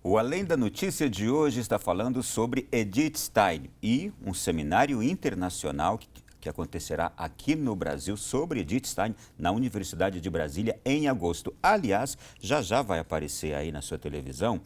O Além da Notícia de hoje está falando sobre Edith Stein e um seminário internacional que acontecerá aqui no Brasil sobre Edith Stein na Universidade de Brasília em agosto. Aliás, já vai aparecer aí na sua televisão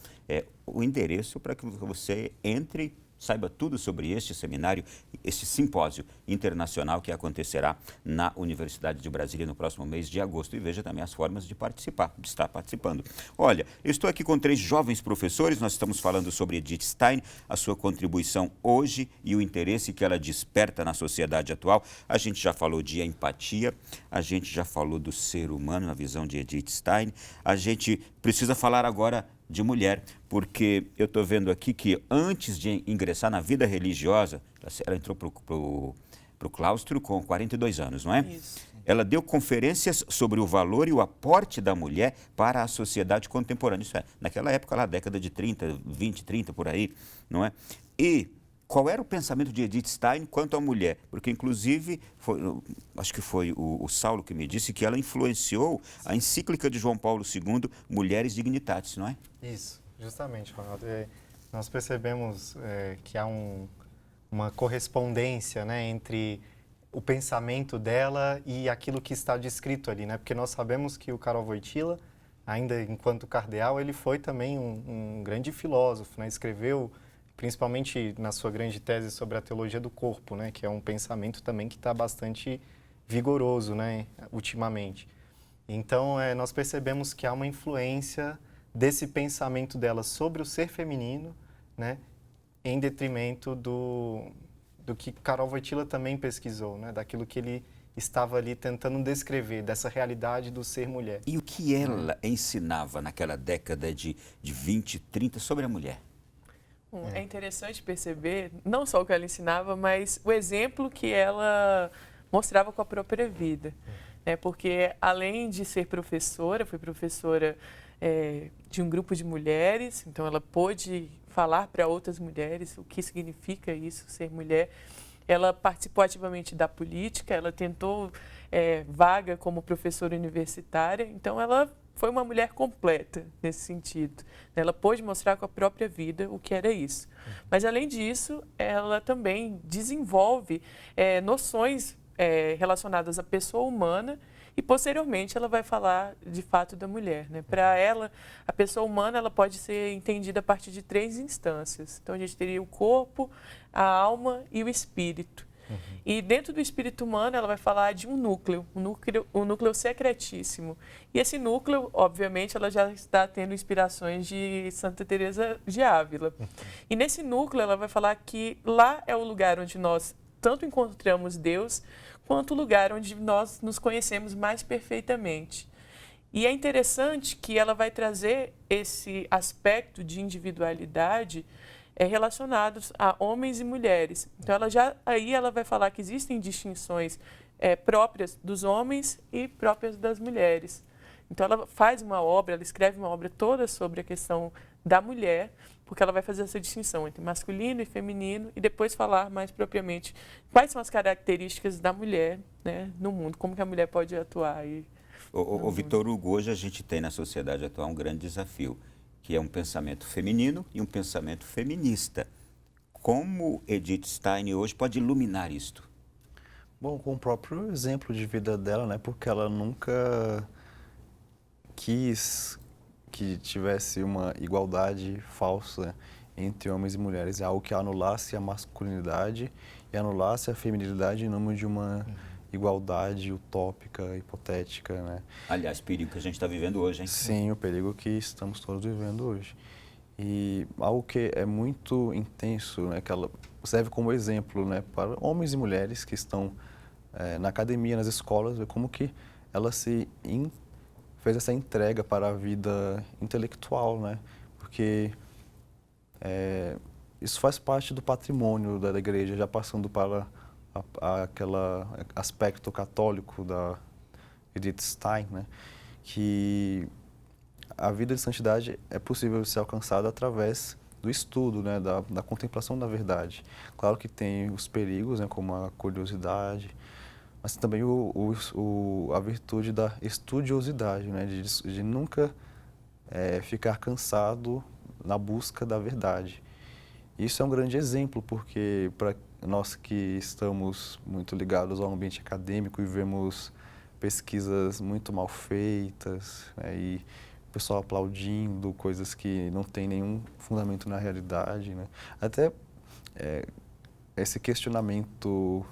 o endereço para que você entre, saiba tudo sobre este seminário, este simpósio internacional que acontecerá na Universidade de Brasília no próximo mês de agosto. E veja também as formas de participar, de estar participando. Olha, eu estou aqui com 3 jovens professores, nós estamos falando sobre Edith Stein, a sua contribuição hoje e o interesse que ela desperta na sociedade atual. A gente já falou de empatia, a gente já falou do ser humano na visão de Edith Stein, a gente precisa falar agora de mulher, porque eu estou vendo aqui que antes de ingressar na vida religiosa, ela entrou para o claustro com 42 anos, não é? Isso. Ela deu conferências sobre o valor e o aporte da mulher para a sociedade contemporânea. Isso é, naquela época, lá, década de 30, 20, 30, por aí, não é? E qual era o pensamento de Edith Stein quanto à mulher? Porque, inclusive, acho que foi o Saulo que me disse que ela influenciou a encíclica de João Paulo II, Mulheres Dignitatis, não é? Isso, justamente, Ronaldo. Nós percebemos que há uma correspondência, né, entre o pensamento dela e aquilo que está descrito ali, né? Porque nós sabemos que o Karol Wojtyła, ainda enquanto cardeal, ele foi também um grande filósofo, né? Escreveu, principalmente na sua grande tese sobre a teologia do corpo, né? Que é um pensamento também que está bastante vigoroso, né? Ultimamente. Então, nós percebemos que há uma influência desse pensamento dela sobre o ser feminino, né? Em detrimento do que Karol Wojtyła também pesquisou, né? Daquilo que ele estava ali tentando descrever, dessa realidade do ser mulher. E o que ela ensinava naquela década de 20, 30 sobre a mulher? É interessante perceber, não só o que ela ensinava, mas o exemplo que ela mostrava com a própria vida. Porque, além de ser professora, foi professora de um grupo de mulheres, então ela pôde falar para outras mulheres o que significa isso, ser mulher. Ela participou ativamente da política, ela tentou vaga como professora universitária, então ela foi uma mulher completa nesse sentido. Ela pôde mostrar com a própria vida o que era isso. Mas, além disso, ela também desenvolve noções relacionadas à pessoa humana e, posteriormente, ela vai falar, de fato, da mulher. Para ela, a pessoa humana ela pode ser entendida a partir de 3 instâncias. Então, a gente teria o corpo, a alma e o espírito. E dentro do espírito humano, ela vai falar de um núcleo secretíssimo. E esse núcleo, obviamente, ela já está tendo inspirações de Santa Teresa de Ávila. E nesse núcleo, ela vai falar que lá é o lugar onde nós tanto encontramos Deus, quanto o lugar onde nós nos conhecemos mais perfeitamente. E é interessante que ela vai trazer esse aspecto de individualidade relacionados a homens e mulheres. Então, aí ela vai falar que existem distinções próprias dos homens e próprias das mulheres. Então, ela faz uma obra, ela escreve uma obra toda sobre a questão da mulher, porque ela vai fazer essa distinção entre masculino e feminino e depois falar mais propriamente quais são as características da mulher, né, no mundo, como que a mulher pode atuar aí. O Vitor Hugo, hoje a gente tem na sociedade atual um grande desafio, que é um pensamento feminino e um pensamento feminista. Como Edith Stein hoje pode iluminar isto? Bom, com o próprio exemplo de vida dela, né? Porque ela nunca quis que tivesse uma igualdade falsa entre homens e mulheres. É algo que anulasse a masculinidade e anulasse a feminilidade em nome de uma igualdade utópica, hipotética, né? Aliás, perigo que a gente está vivendo hoje, hein? Sim, o perigo que estamos todos vivendo hoje. E algo que é muito intenso, né, que ela serve como exemplo, né, para homens e mulheres que estão na academia, nas escolas, ver como que ela fez essa entrega para a vida intelectual, né? Porque isso faz parte do patrimônio da igreja, já passando para aquele aspecto católico da Edith Stein, né? Que a vida de santidade é possível ser alcançada através do estudo, né? Da contemplação da verdade. Claro que tem os perigos, né? Como a curiosidade, mas também a virtude da estudiosidade, né? De nunca ficar cansado na busca da verdade. Isso é um grande exemplo, porque para nós que estamos muito ligados ao ambiente acadêmico e vemos pesquisas muito mal feitas, né, e o pessoal aplaudindo coisas que não têm nenhum fundamento na realidade, né? Até esse questionamento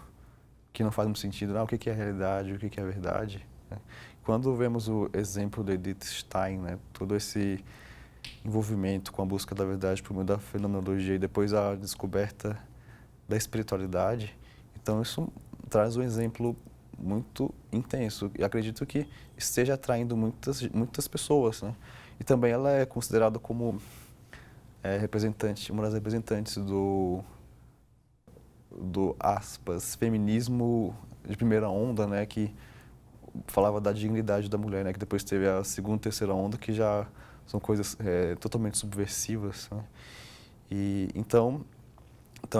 que não faz muito sentido, o que é realidade, o que é verdade, né? Quando vemos o exemplo de Edith Stein, né, todo esse envolvimento com a busca da verdade por meio da fenomenologia e depois a descoberta da espiritualidade, então isso traz um exemplo muito intenso e acredito que esteja atraindo muitas pessoas, né? E também ela é considerada como uma das representantes do aspas, feminismo de primeira onda, né, que falava da dignidade da mulher, né, que depois teve a segunda e terceira onda, que já são coisas totalmente subversivas, né? E então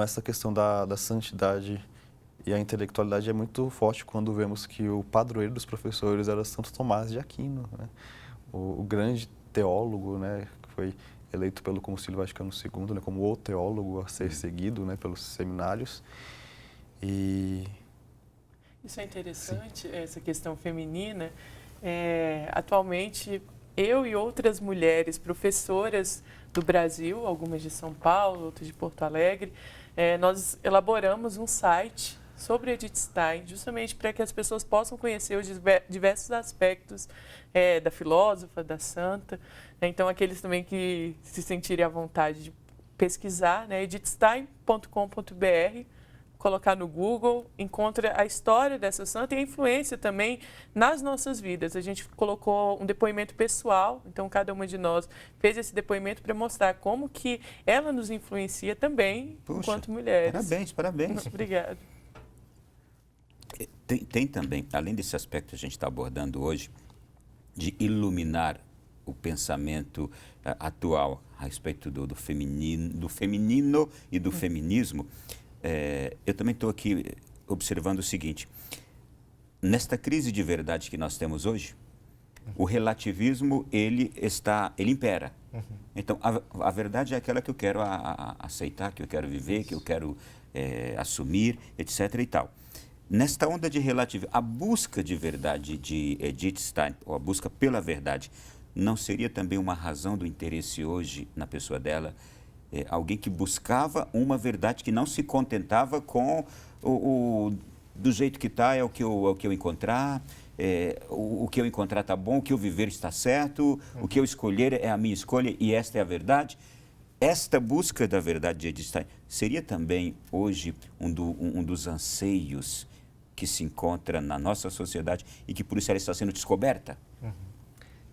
essa questão da santidade e a intelectualidade é muito forte quando vemos que o padroeiro dos professores era Santo Tomás de Aquino, né? O grande teólogo, né, que foi eleito pelo Concílio Vaticano II, né, como o teólogo a ser seguido, né, pelos seminários. E isso é interessante, essa questão feminina. Atualmente, eu e outras mulheres professoras do Brasil, algumas de São Paulo, outras de Porto Alegre, nós elaboramos um site sobre Edith Stein, justamente para que as pessoas possam conhecer os diversos aspectos da filósofa, da santa. Então, aqueles também que se sentirem à vontade de pesquisar, né, edithstein.com.br, colocar no Google, encontra a história dessa santa e a influência também nas nossas vidas. A gente colocou um depoimento pessoal, então cada uma de nós fez esse depoimento para mostrar como que ela nos influencia também. Puxa, enquanto mulheres. Parabéns. Obrigada. Tem também, além desse aspecto que a gente está abordando hoje, de iluminar o pensamento atual a respeito do feminino e do feminismo, eu também estou aqui observando o seguinte: nesta crise de verdade que nós temos hoje, o relativismo ele impera. Então a verdade é aquela que eu quero aceitar, que eu quero viver, que eu quero assumir, etc. e tal. Nesta onda de relativismo, a busca de verdade de Edith Stein, ou a busca pela verdade, não seria também uma razão do interesse hoje na pessoa dela? Alguém que buscava uma verdade, que não se contentava com do jeito que está, é o que eu encontrar, o que eu encontrar está bom, o que eu viver está certo, o que eu escolher é a minha escolha e esta é a verdade. Esta busca da verdade de Edith Stein seria também hoje um dos anseios que se encontra na nossa sociedade e que por isso ela está sendo descoberta?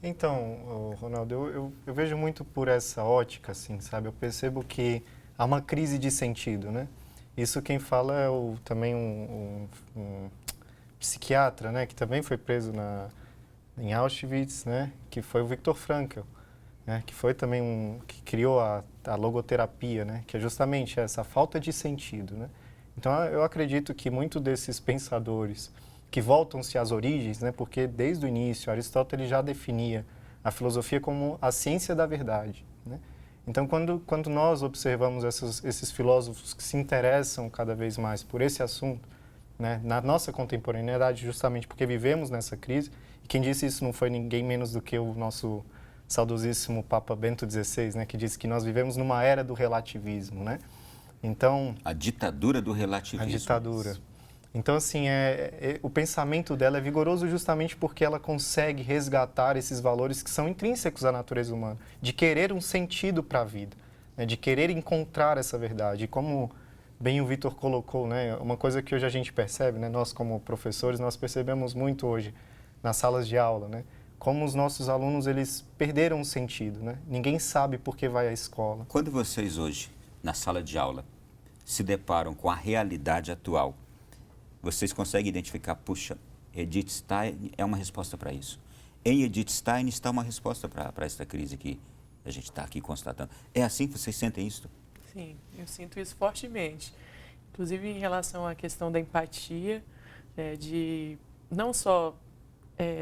Então, Ronaldo, eu vejo muito por essa ótica, assim, sabe? Eu percebo que há uma crise de sentido, né? Isso quem fala é também um psiquiatra, né? Que também foi preso em Auschwitz, né? Que foi o Viktor Frankl, né? Que foi também que criou a logoterapia, né? Que é justamente essa falta de sentido, né? Então, eu acredito que muitos desses pensadores que voltam-se às origens, né? Porque desde o início Aristóteles já definia a filosofia como a ciência da verdade, né? Então, quando nós observamos esses filósofos que se interessam cada vez mais por esse assunto, né, na nossa contemporaneidade, justamente porque vivemos nessa crise, e quem disse isso não foi ninguém menos do que o nosso saudosíssimo Papa Bento XVI, né, que disse que nós vivemos numa era do relativismo, né? Então, a ditadura do relativismo. A ditadura. Então, assim, o pensamento dela é vigoroso justamente porque ela consegue resgatar esses valores que são intrínsecos à natureza humana, de querer um sentido para a vida, né, de querer encontrar essa verdade. E como bem o Vitor colocou, né, uma coisa que hoje a gente percebe, né, nós como professores, nós percebemos muito hoje nas salas de aula, né, como os nossos alunos eles perderam o sentido, né? Ninguém sabe por que vai à escola. Quando vocês hoje, na sala de aula, se deparam com a realidade atual, vocês conseguem identificar, puxa, Edith Stein é uma resposta para isso. Em Edith Stein está uma resposta para essa crise que a gente está aqui constatando. É assim que vocês sentem isso? Sim, eu sinto isso fortemente. Inclusive em relação à questão da empatia, de não só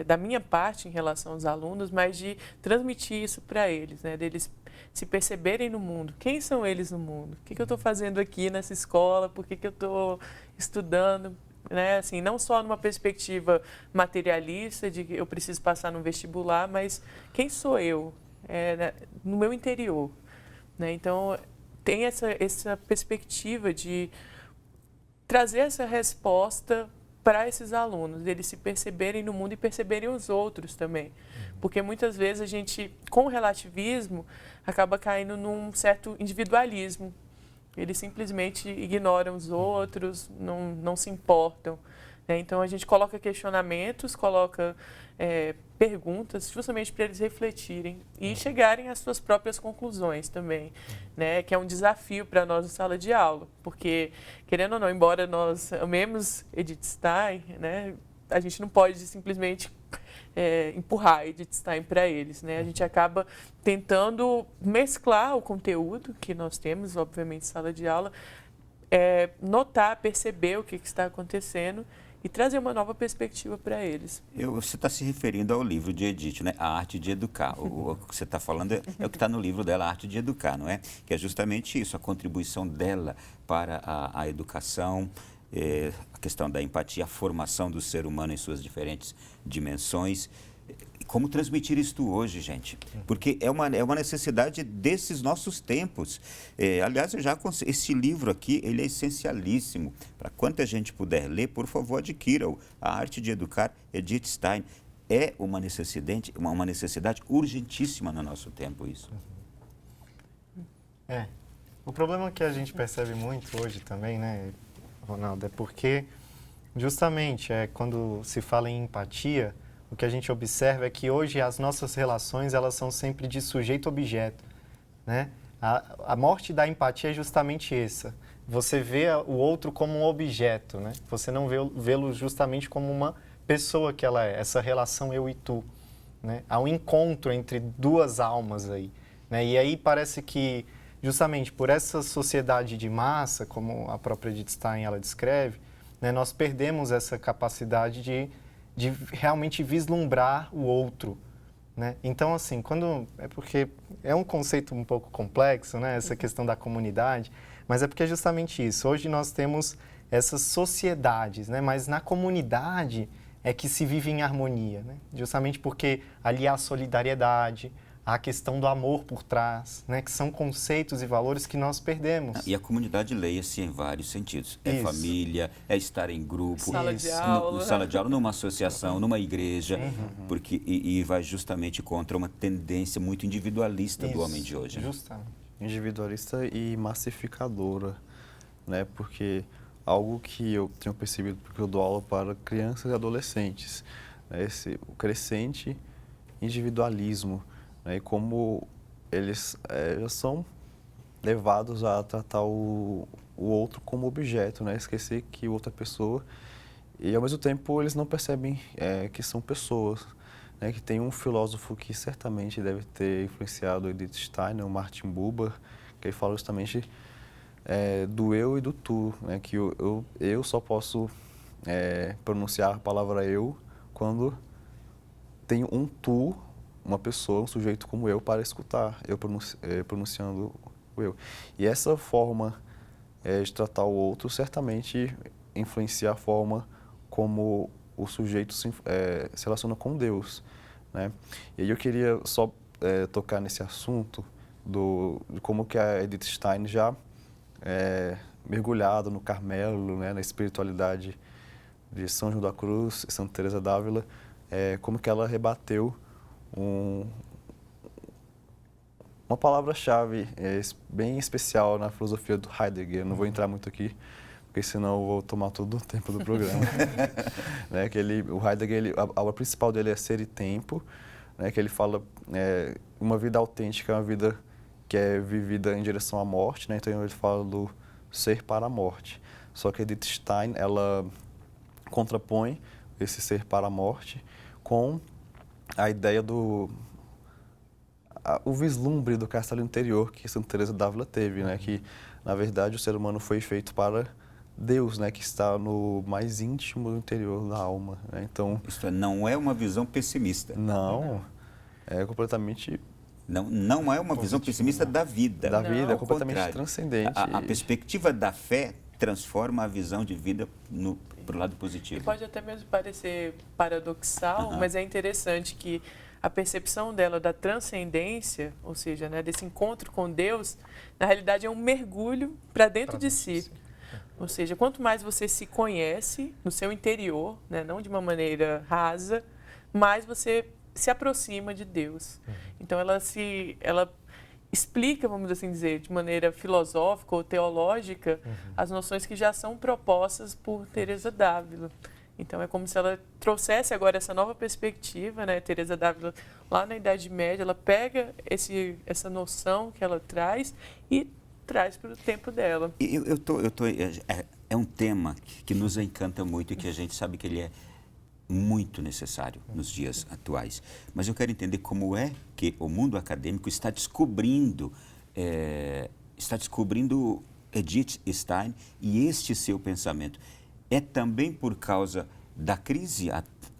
da minha parte em relação aos alunos, mas de transmitir isso para eles, né? Deles se perceberem no mundo. Quem são eles no mundo? O que eu estou fazendo aqui nessa escola? Por que eu estou estudando? Né? Assim, não só numa perspectiva materialista de que eu preciso passar no vestibular, mas quem sou eu no meu interior? Né? Então, tem essa perspectiva de trazer essa resposta para esses alunos, eles se perceberem no mundo e perceberem os outros também. Porque muitas vezes a gente, com o relativismo, acaba caindo num certo individualismo. Eles simplesmente ignoram os outros, não se importam. Né? Então, a gente coloca questionamentos, coloca perguntas, justamente para eles refletirem e chegarem às suas próprias conclusões também, né? Que é um desafio para nós na sala de aula, porque, querendo ou não, embora nós amemos Edith Stein, né? A gente não pode simplesmente empurrar Edith Stein para eles, né? A gente acaba tentando mesclar o conteúdo que nós temos, obviamente, em sala de aula, notar, perceber o que está acontecendo e trazer uma nova perspectiva para eles. Você está se referindo ao livro de Edith, né? A Arte de Educar. O que você está falando é o que está no livro dela, A Arte de Educar, não é? Que é justamente isso, a contribuição dela para a educação, a questão da empatia, a formação do ser humano em suas diferentes dimensões. Como transmitir isto hoje, gente? Porque é uma necessidade desses nossos tempos. Aliás, esse livro aqui, ele é essencialíssimo. Para quanta gente puder ler, por favor, adquira-o. A Arte de Educar, Edith Stein. É uma necessidade urgentíssima no nosso tempo, isso. O problema que a gente percebe muito hoje também, né, Ronaldo, é porque justamente quando se fala em empatia, o que a gente observa é que hoje as nossas relações, elas são sempre de sujeito-objeto, né? A morte da empatia é justamente essa. Você vê o outro como um objeto, né? Você não vê-lo justamente como uma pessoa que ela é, essa relação eu e tu, né? Há um encontro entre duas almas aí, né? E aí parece que, justamente por essa sociedade de massa, como a própria Edith Stein ela descreve, né, nós perdemos essa capacidade de realmente vislumbrar o outro, né? Então, assim, porque é um conceito um pouco complexo, né, essa questão da comunidade, mas é porque é justamente isso. Hoje nós temos essas sociedades, né, mas na comunidade é que se vive em harmonia, né? Justamente porque ali há a solidariedade, a questão do amor por trás, né, que são conceitos e valores que nós perdemos. E a comunidade leia-se em vários sentidos. É Isso. Família, é estar em grupo, Sala de aula. sala de aula, numa associação, numa igreja, porque e vai justamente contra uma tendência muito individualista do homem de hoje. Justamente. Individualista e massificadora, né? Porque algo que eu tenho percebido, porque eu dou aula para crianças e adolescentes, né? O crescente individualismo, né? E como eles já são levados a tratar o outro como objeto, né? Esquecer que outra pessoa, e ao mesmo tempo eles não percebem que são pessoas, né? Que tem um filósofo que certamente deve ter influenciado Edith Stein, o Martin Buber, que ele fala justamente do eu e do tu, né? Que eu só posso pronunciar a palavra eu quando tenho um tu, uma pessoa, um sujeito como eu para escutar, eu pronunciando o eu. E essa forma de tratar o outro certamente influencia a forma como o sujeito se relaciona com Deus, né? E aí eu queria só tocar nesse assunto de como que a Edith Stein já mergulhada no Carmelo, né, na espiritualidade de São João da Cruz e Santa Teresa d'Ávila, como que ela rebateu uma palavra-chave bem especial na filosofia do Heidegger. Eu não vou entrar muito aqui, porque senão eu vou tomar todo o tempo do programa. Né, o Heidegger, a obra principal dele é Ser e Tempo, né, que ele fala uma vida autêntica é uma vida que é vivida em direção à morte, né, então ele fala do ser para a morte. Só que Edith Stein, ela contrapõe esse ser para a morte com a ideia o vislumbre do castelo interior que Santa Teresa d'Ávila teve, né? Que, na verdade, o ser humano foi feito para Deus, né, que está no mais íntimo do interior da alma, né? Então, Isto não é uma visão pessimista. não, é completamente Não é uma visão pessimista da vida. da vida, é Ao completamente contrário. transcendente. A perspectiva da fé transforma a visão de vida para o lado E positivo. pode até mesmo parecer paradoxal, Aham. mas é interessante que a percepção dela da transcendência, ou seja, né, desse encontro com Deus, na realidade é um mergulho para dentro de si. Ou seja, quanto mais você se conhece no seu interior, né, não de uma maneira rasa, mais você se aproxima de Deus. Então ela explica, vamos assim dizer, de maneira filosófica ou teológica, as noções que já são propostas por Teresa d'Ávila. Então é como se ela trouxesse agora essa nova perspectiva, né? Teresa d'Ávila, lá na Idade Média, ela pega essa noção que ela traz e traz para o tempo dela. É um tema que nos encanta muito e que a gente sabe que ele é muito necessário nos dias atuais. Mas eu quero entender como é que o mundo acadêmico está descobrindo Edith Stein e este seu pensamento. É também por causa da crise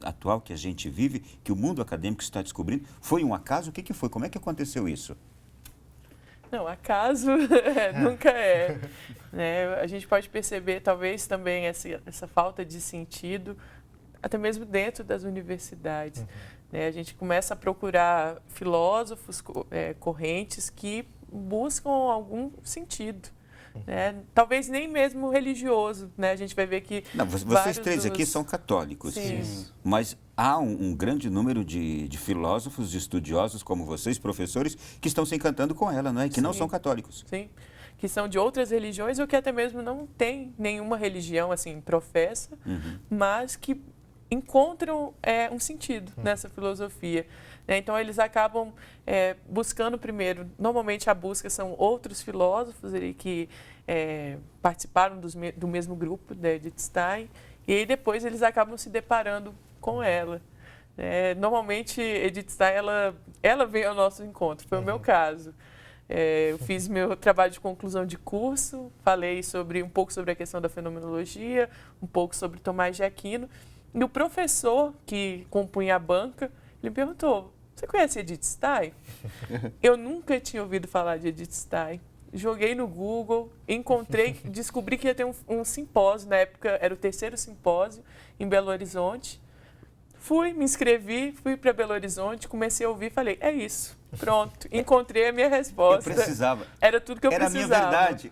atual que a gente vive que o mundo acadêmico está descobrindo? Foi um acaso? O que foi? Como é que aconteceu isso? Não, acaso nunca é. Né? A gente pode perceber, talvez, também essa falta de sentido, até mesmo dentro das universidades. Né? A gente começa a procurar filósofos correntes que buscam algum sentido. Né? Talvez nem mesmo religioso. Né? A gente vai ver que... Não, vocês três aqui são católicos. Sim. Mas há um grande número de filósofos, de estudiosos como vocês, professores, que estão se encantando com ela, não é? Que não Sim. são católicos. Sim, que são de outras religiões ou que até mesmo não tem nenhuma religião, assim, professa, mas que encontram um sentido nessa filosofia. Né? Então, eles acabam buscando primeiro, normalmente a busca são outros filósofos ali, que participaram do mesmo grupo da Edith Stein, e aí depois eles acabam se deparando com ela. Normalmente, Edith Stein, ela veio ao nosso encontro, foi o meu caso. Eu fiz meu trabalho de conclusão de curso, falei um pouco sobre a questão da fenomenologia, um pouco sobre Tomás de Aquino, e o professor que compunha a banca, ele me perguntou, você conhece Edith Stein? Eu nunca tinha ouvido falar de Edith Stein. Joguei no Google, descobri que ia ter um simpósio, na época era o 3º simpósio, em Belo Horizonte. Me inscrevi, fui para Belo Horizonte, comecei a ouvir e falei, é isso, pronto, encontrei a minha resposta. Eu precisava. Era tudo que eu Era precisava. Era a minha verdade.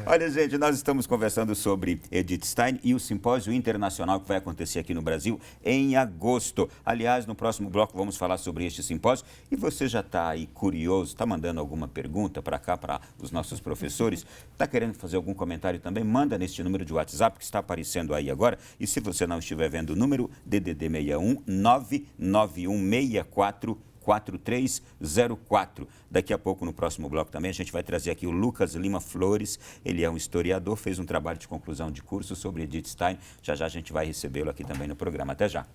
Olha, gente, nós estamos conversando sobre Edith Stein e o simpósio internacional que vai acontecer aqui no Brasil em agosto. Aliás, no próximo bloco vamos falar sobre este simpósio. E você já está aí curioso, está mandando alguma pergunta para cá, para os nossos professores? Está querendo fazer algum comentário também? Manda neste número de WhatsApp que está aparecendo aí agora. E se você não estiver vendo o número, DDD 61 99164 4304. Daqui a pouco, no próximo bloco também, a gente vai trazer aqui o Lucas Lima Flores. Ele é um historiador, fez um trabalho de conclusão de curso sobre Edith Stein. Já já a gente vai recebê-lo aqui também no programa. Até já.